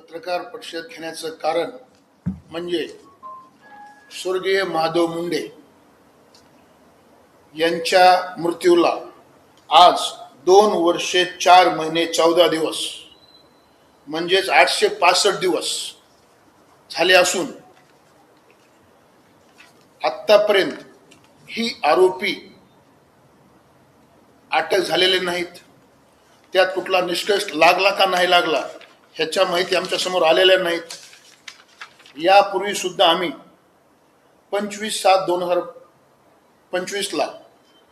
पत्रकार परिषद घेण्याचं कारण म्हणजे स्वर्गीय महादेव मुंडे यांच्या मृत्यूला आज 2 वर्षे 4 महिने 14 दिवस म्हणजेच 865 दिवस झाले असून आतापर्यंत ही आरोपी अटक झालेले नाहीत। त्यात कुठला निष्कर्ष लागला का नाही लागला ह्याच्या माहिती आमच्या समोर आलेल्या नाहीत। यापूर्वी सुद्धा आम्ही 25/7/2025 ला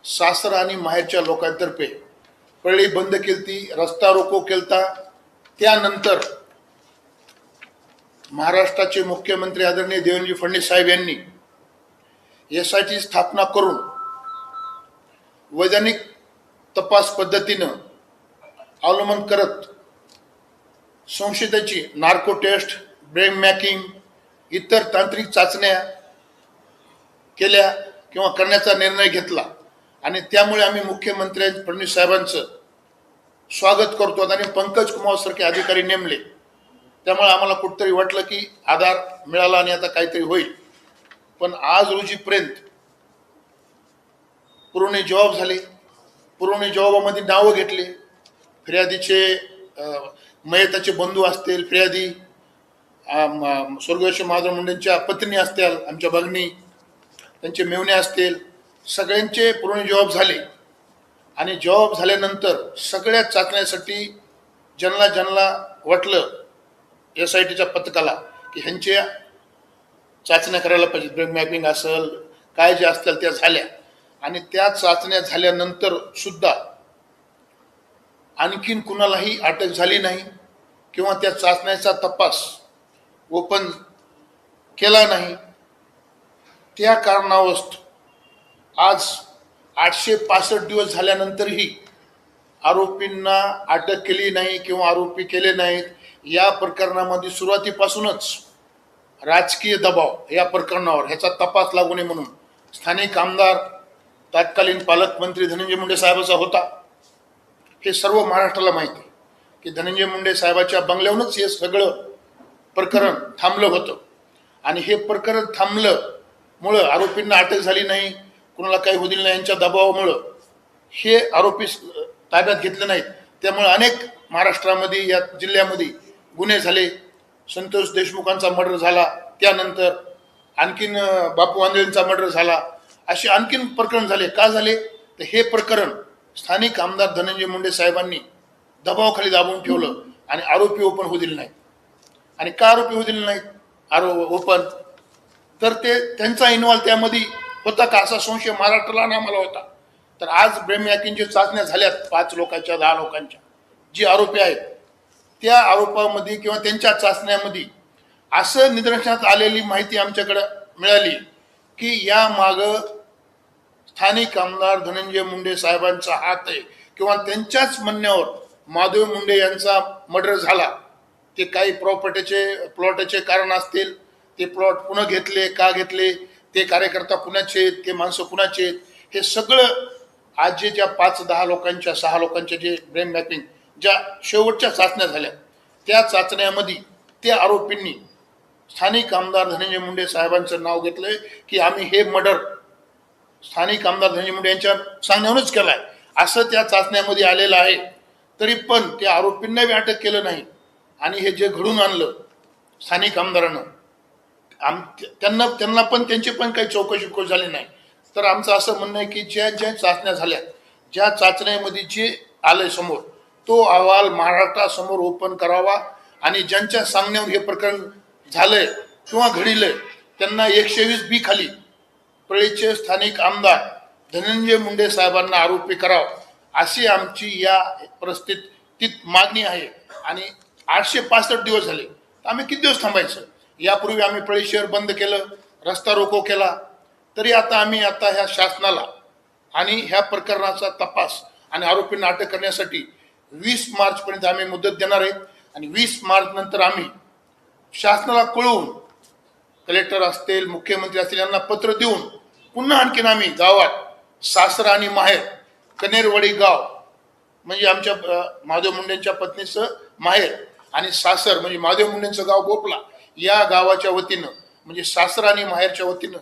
सासर आणि माहेरच्या लोकांतर्फे पळी बंद केलती, रस्ता रोको केलता। त्यानंतर महाराष्ट्राचे मुख्यमंत्री आदरणीय देवेंद्र फडणवीस साहेब यांनी एसआयटी स्थापना करून वैधानिक तपास पद्धतीनं अवलंबन करत संशयिताची नार्को टेस्ट, ब्रेन मॅकिंग, इतर तांत्रिक चाचण्या केल्या किंवा करण्याचा निर्णय घेतला आणि त्यामुळे आम्ही मुख्यमंत्री फडणवीस साहेबांचं स्वागत करतो आणि पंकज कुमार सारखे अधिकारी नेमले। त्यामुळे आम्हाला कुठेतरी वाटलं की आधार मिळाला आणि आता काहीतरी होईल। पण आज रोजीपर्यंत पुरवणी जबाब झाले, पुरवणी जबाबामध्ये नावं घेतले, फिर्यादीचे मयताचे बंधू असतील, फिर्यादी स्वर्गीय महादेव मुंडेंच्या पत्नी असतील, आमच्या भगिनी, त्यांचे मेवणे असतील, सगळ्यांचे पुरवणी जबाब झाले। आणि जबाब झाल्यानंतर सगळ्या चाचण्यासाठी ज्यांना वाटलं एसआयटीच्या पथकाला की ह्यांच्या चाचण्या करायला पाहिजे, ब्रेन मॅपिंग असेल, काय जे असतील त्या झाल्या आणि त्या चाचण्या झाल्यानंतर सुद्धा आणखीन कुणालाही अटक झाली नाही किंवा त्या चाचण्याचा तपास ओपन केला नाही। त्या कारणावरून आज 865 दिवस झाल्यानंतरही आरोपींना अटक केली नाही किंवा आरोपी केले नाहीत। या प्रकरणामध्ये सुरुवातीपासूनच राजकीय दबाव या प्रकरणावर ह्याचा तपास लागू नये म्हणून स्थानिक आमदार तत्कालीन पालकमंत्री धनंजय मुंडे साहेबांचा होता। हे सर्व महाराष्ट्राला माहिती आहे की धनंजय मुंडे साहेबांच्या बंगल्यावरूनच हे सगळं प्रकरण थांबलं होतं आणि हे प्रकरण थांबल्यामुळं आरोपींना अटक झाली नाही, कुणाला काही होईल नाही, यांच्या दबावामुळं हे आरोपी ताब्यात घेतले नाहीत। त्यामुळे अनेक महाराष्ट्रामध्ये या जिल्ह्यामध्ये गुन्हे झाले। संतोष देशमुखांचा मर्डर झाला, त्यानंतर आणखीन बापू आंधळेंचा मर्डर झाला, असे आणखीन प्रकरण झाले। का झाले तर हे प्रकरण स्थानिक आमदार धनंजय मुंडे साहेबांनी दबावाखाली दाबून ठेवलं आणि आरोपी ओपन होऊ दिले नाहीत। आणि का आरोपी होऊ दिले नाहीत ओपन तर ते त्यांचा इन्व्हॉल्व त्यामध्ये होता का असा संशय महाराष्ट्राला आणि आम्हाला होता। तर आज ब्रेन मॅकिंगच्या चाचण्या झाल्यात 5 लोकांच्या 10 लोकांच्या, जी आरोपी आहेत त्या आरोपामध्ये किंवा त्यांच्या चाचण्यामध्ये असं निदर्शनात आलेली माहिती आमच्याकडे मिळाली की या मागं स्थानिक आमदार धनंजय मुंडे साहेबांचा हात आहे किंवा त्यांच्याच म्हणण्यावर महादेव मुंडे यांचा मर्डर झाला। ते काही प्लॉटचे कारण असतील, ते प्लॉट पुन्हा घेतले का घेतले, ते कार्यकर्ता कुणाचे आहेत, ते माणसं कुणाचे आहेत, हे सगळं आज ज्या 5-10 लोकांच्या 6 लोकांच्या जे ब्रेन मॅपिंग ज्या शेवटच्या चाचण्या झाल्या त्या चाचण्यामध्ये त्या आरोपींनी स्थानिक आमदार धनंजय मुंडे साहेबांचं नाव घेतलंय की आम्ही हे मर्डर स्थानिक आमदार धनंजय मुंडे यांच्या सांगण्यावरूनच केलाय असं त्या चाचण्यामध्ये आलेलं आहे। तरी पण त्या आरोपींना बी अटक केलं नाही आणि हे जे घडून आणलं स्थानिक आमदारानं त्यांना पण त्यांची पण काही चौकशी झाली नाही। तर आमचं असं म्हणणं आहे की ज्या चाचण्या झाल्या, ज्या चाचण्यामध्ये जे आलंय समोर तो अहवाल महाराष्ट्रासमोर ओपन करावा आणि ज्यांच्या सांगण्यावर हे प्रकरण झालंय किंवा घडलंय त्यांना 120 खाली पळीचे स्थानिक आमदार धनंजय मुंडे साहेबांना आरोपी करावा अशी आमची या परिस्थितीत मागणी आहे। आणि 865 दिवस झाले तर आम्ही किती दिवस थांबायचं? यापूर्वी आम्ही पळी शहर बंद केलं, रस्ता रोको केला, तरी आम्ही ह्या शासनाला आणि ह्या प्रकरणाचा तपास आणि आरोपींना अटक करण्यासाठी 20 मार्च पर्यंत आम्ही मुदत देणार आहेत। आणि 20 मार्च नंतर आम्ही शासनाला कळवून कलेक्टर असतील, मुख्यमंत्री असतील यांना पत्र देऊन पुन्हा आणखीन आम्ही गावात सासर आणि माहेर कनेरवाडी गाव म्हणजे आमच्या महादेव मुंडेंच्या पत्नीचं माहेर आणि सासर म्हणजे महादेव मुंडेंचं गाव बोपला या गावाच्या वतीनं म्हणजे सासर आणि माहेरच्या वतीनं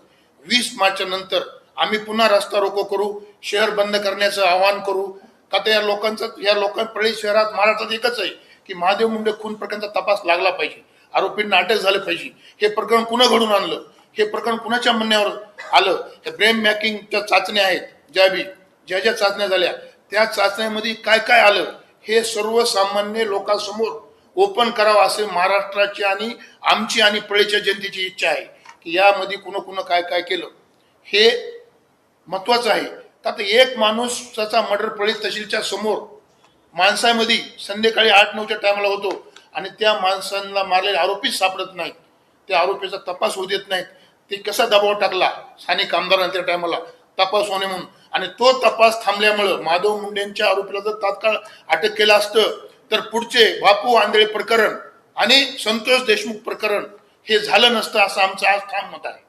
20 मार्चच्या नंतर आम्ही पुन्हा रस्ता रोको करू, शहर बंद करण्याचं आवाहन करू. का तर या लोकांपळी शहरात महाराष्ट्रात एकच आहे की महादेव मुंडे खून प्रकरणाचा तपास लागला पाहिजे, आरोपींना अटक झालं पाहिजे. हे प्रकरण पुन्हा घडून आणलं, हे प्रकरण कुणाच्या म्हणण्यावर आलं? हे ब्रेन मॅकिंगच्या चाचण्या आहेत, ज्या चाचण्या झाल्या त्या चाचण्यामध्ये काय काय आलं हे सर्वसामान्य लोकांसमोर ओपन करावं असे महाराष्ट्राची आणि आमची आणि पळीच्या जनतेची इच्छा आहे की यामध्ये कुणा काय काय केलं हे महत्वाचं आहे. का तर एक माणूस त्याचा मर्डर पळी तहसीलच्या समोर माणसामध्ये संध्याकाळी 8-9च्या टायमाला होतो आणि त्या माणसांना मारलेले आरोपीच सापडत नाहीत, त्या आरोपीचा तपास होऊ देत नाहीत. ते कसा दबाव टाकला स्थानिक आमदारांना त्या टायमाला तपास होणे म्हणून, आणि तो तपास थांबल्यामुळं माधव मुंडेंच्या आरोपीला जर तात्काळ अटक केलं असतं तर पुढचे बापू आंधळे प्रकरण आणि संतोष देशमुख प्रकरण हे झालं नसतं असं आमचं आज ठाम मत आहे.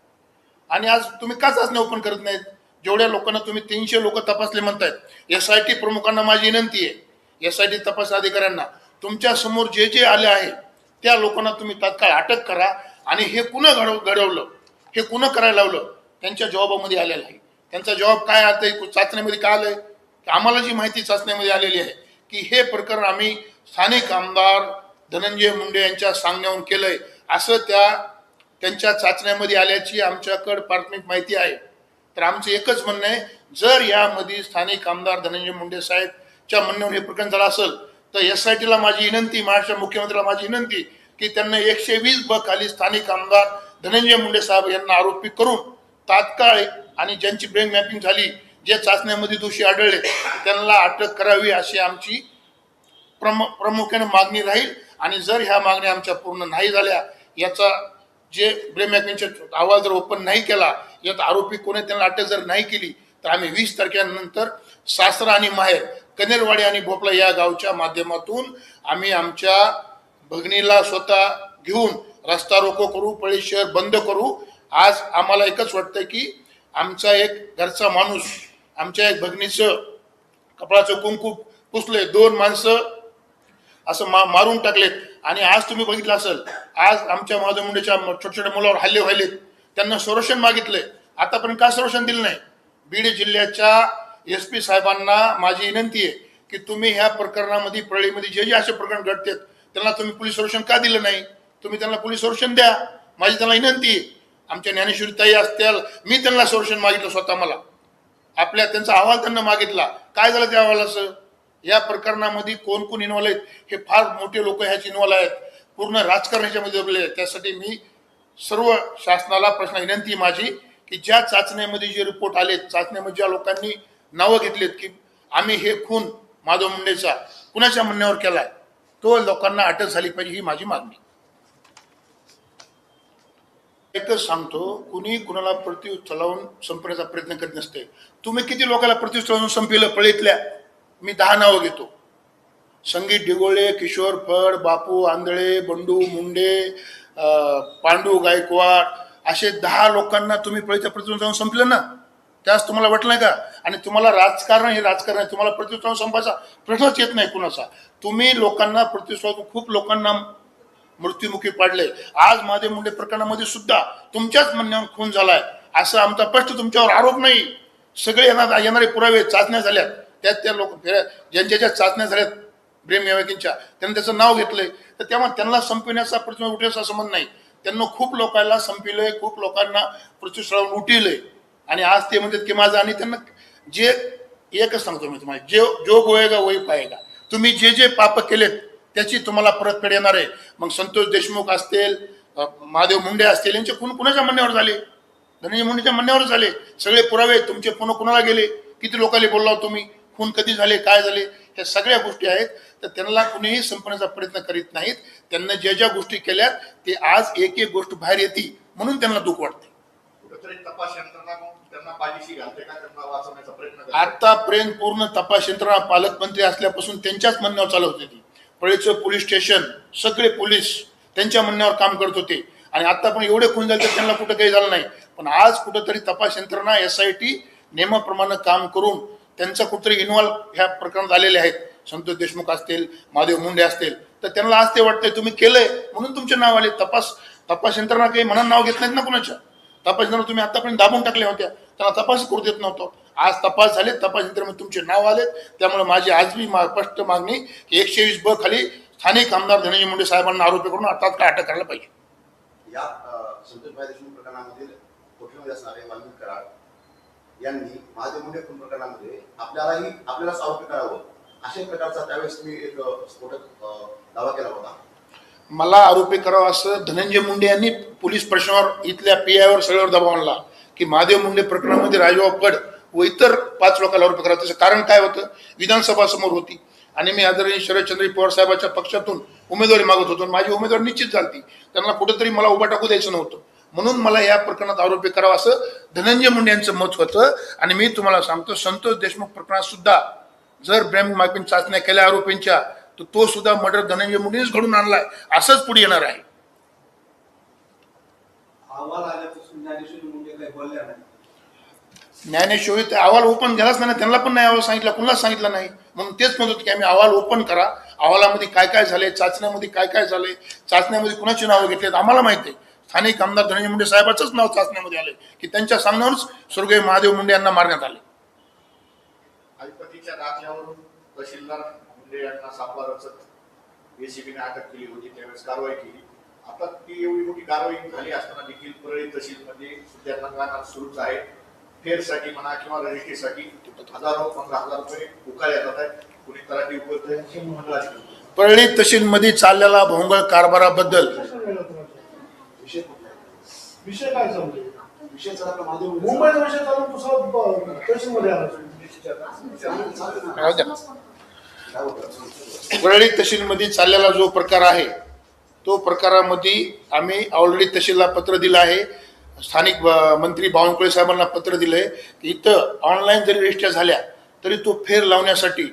आणि आज तुम्ही का चाचण्या ओपन करत नाहीत? जेवढ्या लोकांना तुम्ही 300 लोक तपासले म्हणतायत, SIT प्रमुखांना माझी विनंती आहे, SIT तपास अधिकाऱ्यांना तुमच्या समोर जे जे आले आहे त्या लोकांना तुम्ही तात्काळ अटक करा आणि हे कुणा घडवलं, हे कुणा करायला लावलं त्यांच्या जबाबामध्ये आलेलं आहे. त्यांचा जबाब काय आता चाचण्यामध्ये काय आलंय? आम्हाला जी माहिती चाचण्यामध्ये आलेली आहे की हे प्रकरण आम्ही स्थानिक आमदार धनंजय मुंडे यांच्या सांगण्यावरून केलंय असं त्यांच्या चाचण्यामध्ये आल्याची आमच्याकडे प्राथमिक माहिती आहे. तर आमचं एकच म्हणणं आहे, जर यामध्ये स्थानिक आमदार धनंजय मुंडे साहेबच्या म्हणण्यावर हे प्रकरण झालं असेल तर SITला माझी विनंती, महाराष्ट्र मुख्यमंत्र्याला माझी विनंती की त्यांना 120 खाली स्थानिक आमदार धनंजय मुंडे साहेब यांना आरोपी करून तात्काळ आणि ज्यांची ब्रेन मॅपिंग झाली, जे चाचण्यामध्ये दोषी आढळले त्यांना अटक करावी अशी आमची प्रामुख्याने मागणी राहील. आणि जर ह्या मागण्या आमच्या पूर्ण नाही झाल्या, याचा जे ब्रेन मॅपिंगचा अहवाल जर ओपन नाही केला, यात आरोपी कोणी त्यांना अटक जर नाही केली तर आम्ही 20 तारखेनंतर सासरा आणि माहेर कनेरवाडी आणि भोपळा या गावच्या माध्यमातून आम्ही आमच्या भगिनीला स्वतः घेऊन रस्ता रोको करू, पळी शहर बंद करू. आज आम्हाला एकच वाटतं की आमचा एक घरचा माणूस, आमच्या एक भगिनीचं कपाळाचं कुंकू पुसले, 2 माणसं असं मारून टाकलेत. आणि आज तुम्ही बघितलं असेल, आज आमच्या महादेव मुंडेच्या छोट्या मुलावर हल्ले व्हायलेत, त्यांना संरक्षण मागितलंय, आतापर्यंत का संरक्षण दिलं नाही? बीड जिल्ह्याच्या SP साहेबांना माझी विनंती आहे की तुम्ही ह्या प्रकरणामध्ये परळीमध्ये जे असे प्रकरण घडतात त्यांना तुम्ही पोलीस संरक्षण का दिलं नाही? तुम्ही त्यांना पोलीस संरक्षण द्या, माझी त्यांना विनंती आहे. आमच्या ज्ञानेश्वरी ताई असतील, मी त्यांना संरक्षण मागितलं स्वतः, मला त्यांचा अहवाल त्यांना मागितला. काय झालं त्या अहवालाचं? या प्रकरणामध्ये कोण इन्व्हॉल्व आहेत हे फार मोठे लोक ह्याची इन्व्हॉल्व आहेत, पूर्ण राजकारणाच्या मध्ये दबले आहेत. त्यासाठी मी सर्व शासनाला प्रश्न विनंती माझी की ज्या चाचण्यामध्ये जे रिपोर्ट आलेत, चाचण्यामध्ये ज्या लोकांनी नावं घेतलीत की आम्ही हे खून माधव मुंडेचा कुणाच्या म्हणण्यावर केलाय, तो लोकांना अटक झाली पाहिजे, ही माझी मागणी. एकच सांगतो, कुणी कुणाला प्रत्युत्तर चलावून संपण्याचा प्रयत्न करत नसते. तुम्ही किती लोकांना प्रत्युत्तर चलावून संपलं पळीतल्या? मी 10 नावं घेतो: संगीत ढिगोळे, किशोर फड, बापू आंधळे, बंडू मुंडे, पांडू गायकवाड, असे 10 लोकांना तुम्ही पळीच्या प्रत्युत्तर जाऊन संपलं ना. त्यास तुम्हाला वाटलं नाही का? आणि तुम्हाला राजकारण हे राजकारण आहे, तुम्हाला प्रत्युत्तर संपायचा प्रश्नच येत नाही कुणाचा. तुम्ही लोकांना प्रत्युत्तर, खूप लोकांना मृत्युमुखी पाडले. आज महादेव मुंडे प्रकरणामध्ये सुद्धा तुमच्याच म्हणण्यावर खून झालाय असं आमचा स्पष्ट तुमच्यावर आरोप नाही. सगळे येणारे पुरावे, चाचण्या झाल्यात, त्या लोक ज्यांच्या चाचण्या झाल्यात ब्रेन मॅपिंगच्या, त्यांनी त्याचं नाव घेतलंय. तर तेव्हा त्यांना संपविण्याचा प्रश्न उठेल असं म्हणत नाही. त्यांना खूप लोकांना संपविलंय, खूप लोकांना प्रत्युत्तर उठवलंय. आणि आज ते म्हणतात की माझं, आणि त्यांना जे एकच सांगतो मी तुम्हाला, जो गोयेगा वही पाएगा. तुम्ही जे पाप केलेत त्याची तुम्हाला परतफेड येणार आहे. मग संतोष देशमुख असतील, महादेव मुंडे असतील, यांचे खून कुणाच्या म्हणण्यावर झाले? धनंजय मुंडेच्या म्हणण्यावर झाले. सगळे पुरावे तुमचे पुन्हा कुणाला गेले, किती लोकांनी बोलला तुम्ही, खून कधी झाले, काय झाले, ह्या सगळ्या गोष्टी आहेत. तर त्यांना कुणीही संपण्याचा प्रयत्न करीत नाहीत. त्यांना ज्या गोष्टी केल्यात ते आज एक गोष्ट बाहेर येते म्हणून त्यांना दुःख वाटते. आतापर्यंत पूर्ण तपास यंत्रणा पालकमंत्री असल्यापासून त्यांच्याच म्हणण्यावर चालू होती. ती पळीचं पोलीस स्टेशन, सगळे पोलीस त्यांच्या म्हणण्यावर काम करत होते. आणि आता पण एवढे खून झाले तर त्यांना कुठं काही झालं नाही. पण आज कुठंतरी तपास यंत्रणा SIT नियमाप्रमाणे काम करून त्यांचा कुठतरी इन्व्हॉल्व ह्या प्रकरणात आलेले आहेत. संतोष देशमुख असतील, महादेव मुंडे असतील, तर तर त्यांना आज ते वाटतंय तुम्ही केलंय म्हणून तुमचे नाव आले. तपास यंत्रणा काही म्हणून नाव घेत नाहीत ना कुणाच्या. तपास यंत्रणा तुम्ही आतापर्यंत दाबून टाकल्या होत्या, त्यांना तपास करू देत नव्हतो. आज तपास झाले, तपास यंत्रणेमध्ये तुमचे नाव आले. त्यामुळे माझी आजही स्पष्ट मागणी की 120 ब खाली स्थानिक आमदार धनंजय मुंडे साहेबांना आरोपी करून तात्काळ अटक करायला पाहिजे. या संतोषभाई देशमुख प्रकरणामध्ये कोठडीमध्ये असणारे वाल्मिक कराड यांनी महादेव मुंडे खून प्रकरणामध्ये आपल्यालाच आरोपी करावं अशा प्रकारचा त्यावेळेस तुम्ही एक स्फोटक दावा केला होता. मला आरोपी करावा असं धनंजय मुंडे यांनी पोलीस प्रश्नावर इथल्या पीआयवर सगळ्यावर दबाव आणला की महादेव मुंडे प्रकरणामध्ये राजभाऊ फड व इतर 5 लोकांना आरोपी करावं. त्याचं कारण काय होतं, विधानसभा समोर होती आणि मी आदरणीय शरदचंद्र पवार साहेबांच्या पक्षातून उमेदवारी मागत होतो. माझी उमेदवारी निश्चित झाली. त्यांना कुठेतरी मला उभा टाकू द्यायचं नव्हतं, म्हणून मला या प्रकरणात आरोपी करावा असं धनंजय मुंडे यांचं मत होतं. आणि मी तुम्हाला सांगतो, संतोष देशमुख प्रकरणात सुद्धा जर ब्रॅम मार्किंग चाचण्या केल्या आरोपींच्या, तर तो सुद्धा मर्डर धनंजय मुंडेच घडून आणलाय, असंच पुढे येणार आहे. ज्ञानेश्वरी ते अहवाल ओपन झालाच नाही, त्यांना पण नाही अहवाल सांगितला, कुणालाच सांगितलं नाही. म्हणून तेच म्हणतो की आम्ही अहवाल ओपन करा, अहवालामध्ये काय काय झाले, चाचण्यामध्ये काय काय झाले, चाचण्यामध्ये कुणाची नावं घेतलेत आम्हाला माहिती आहे. स्थानिक आमदार धनंजय मुंडे साहेबांचंच नाव चाचण्यामध्ये आले की त्यांच्या सांगण्यावरच स्वर्गीय महादेव मुंडे यांना मारण्यात आले. अधिपतीच्या दाखल्यावरून तहसीलदार मुंडे यांना सापळा रचत एसीबीने अटक केली होती, त्यावेळेस कारवाई केली. आता ती एवढी मोठी कारवाई झाली असताना देखील परळी तहसीलमध्ये सध्या रंगणार सुरूच आहे. फेरसाठी म्हणा किंवा रजिस्ट्रीसाठी 1000-15,000 रुपये उकाळले जात आहेत. कुणी तलाठी उपलब्ध. परळी तहसीलमध्ये चाललेला भोंगळ कारभाराबद्दल विषय काय चालू विषय चालला महादेव मुंबईचा विषय चालू दुसरा तहसीलमध्ये आला. परळी तहसीलमध्ये चाललेला जो प्रकार आहे, तो प्रकारामध्ये आम्ही ऑलरेडी तहसीलला पत्र दिलं आहे. स्थानिक मंत्री बावनकुळे साहेबांना पत्र दिलंय की इथं ऑनलाईन जरी रजिस्टर झाल्या तरी तो फेर लावण्यासाठी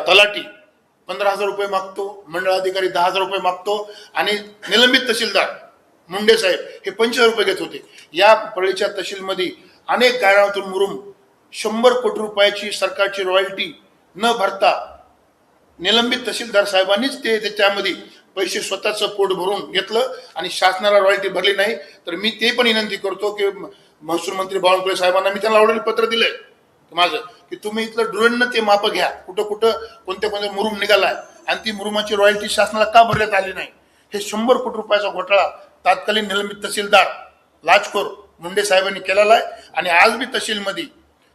तलाठी 15,000 रुपये मागतो, मंडळाधिकारी 10,000 रुपये मागतो आणि निलंबित तहसीलदार मुंडे साहेब हे 25,000 रुपये घेत होते. या परळीच्या तहसीलमध्ये अनेक गाळातून मुरुम 100 कोटी रुपयाची सरकारची रॉयल्टी न भरता निलंबित तहसीलदार साहेबांनीच ते त्याच्यामध्ये पैसे स्वतःचं पोट भरून घेतलं आणि शासनाला रॉयल्टी भरली नाही. तर मी ते पण विनंती करतो की महसूल मंत्री बावनकुळे साहेबांना मी त्यांना ऑलरेडी पत्र दिलंय माझं की तुम्ही इथलं ड्रोननं ते माप घ्या, कुठं कुठं कोणत्या कोणत्या मुरुम निघालाय आणि ती मुरुमाची रॉयल्टी शासनाला का भरण्यात आली नाही. हे 100 कोटी रुपयाचा घोटाळा तात्कालीन निलंबित तहसीलदार लाचखोर मुंडे साहेबांनी केलेला आहे. आणि आज बी तहसीलमध्ये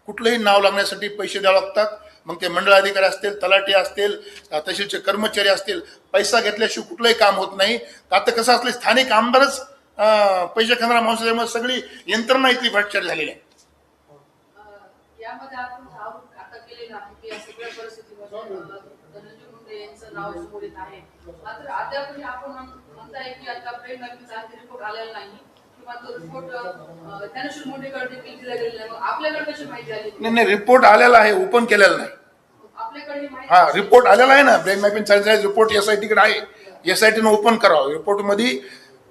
कुठलंही नाव लागण्यासाठी पैसे द्यावे लागतात. मग ते मंडळाधिकारी असतील, तलाठी असतील, तहसीलचे कर्मचारी असतील, पैसा घेतल्याशिवाय कुठलंही काम होत नाही. आता कसं असलं, स्थानिक आमदारच पैसे खाणारा माणूस त्यामुळे सगळी यंत्रणा इथली भ्रष्टाचार झालेली आहे. यामध्ये आपण आता केलेलं आहे की या सगळ्या परिस्थितीमध्ये धनंजय मुंडे यांचं नाव समोर येत आहे. मात्र अद्यापही आपण म्हणताय की आता ब्रेन मॅपिंगचा रिपोर्ट आलेला नाही किंवा तो रिपोर्ट ज्ञानेश्वर मुंडेकडे देखील दिला गेलेला नाही. आपल्याकडे कशी माहिती आली? नाही, रिपोर्ट आलेला आहे, ओपन केलेला नाही. आपल्याकडे हा रिपोर्ट आलेला आहे ना, ब्रेन मॅपिंग चालचा रिपोर्ट SIT कडे आहे. SIT ओपन करावं. रिपोर्टमध्ये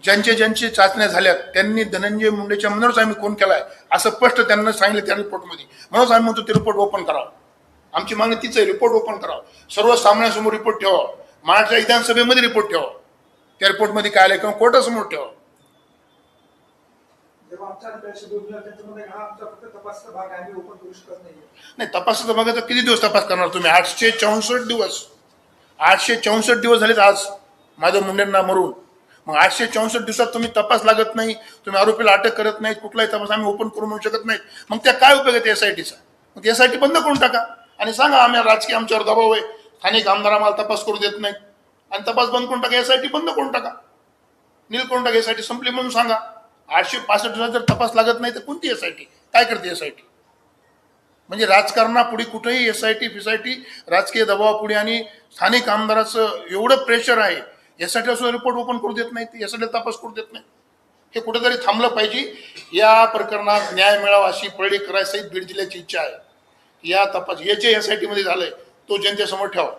ज्यांची चाचण्या झाल्यात त्यांनी धनंजय मुंडेच्या मनावरच आम्ही खून केलाय असं स्पष्ट त्यांना सांगितलं त्या रिपोर्टमध्ये. म्हणून आम्ही म्हणतो ते रिपोर्ट ओपन करावं. आमची मागणी तीच आहे, रिपोर्ट ओपन करावं. सर्व सामन्यासमोर रिपोर्ट ठेवा. महाराष्ट्र विधानसभेमध्ये रिपोर्ट ठेवा. त्या रिपोर्टमध्ये काय आलं किंवा कोर्टासमोर ठेवा. नाही, तपासाचा भागाचा किती दिवस तपास करणार तुम्ही? 864 दिवस. 864 दिवस झालेत आज माझ्या मुंडेंना मरून. मग 864 दिवसात तुम्ही तपास लागत नाही, तुम्ही आरोपीला अटक करत नाहीत, कुठलाही तपास आम्ही ओपन करू म्हणू शकत नाहीत. मग त्या काय उपयोग आहे SITचा? मग SIT बंद करून टाका आणि सांगा आम्ही राजकीय आमच्यावर दबाव आहे, स्थानिक आमदार आम्हाला तपास करू देत नाहीत आणि तपास बंद करून टाका. SIT बंद करून टाका, नील करून टाका. SIT संपली म्हणून सांगा. 865 दिवसात जर तपास लागत नाही तर कोणती SIT काय करते? SIT म्हणजे राजकारणापुढे कुठेही SIT राजकीय दबावापुढे आणि स्थानिक आमदाराचं एवढं प्रेशर आहे. SIT सुद्धा रिपोर्ट ओपन करू देत नाहीत, SIT तपास करू देत नाही. हे कुठेतरी थांबलं पाहिजे. या प्रकरणात न्याय मिळावा अशी परळीकरांसहित बीड जिल्ह्याची इच्छा आहे. या तपास हे जे SIT मध्ये झालंय तो जनतेसमोर ठेवा.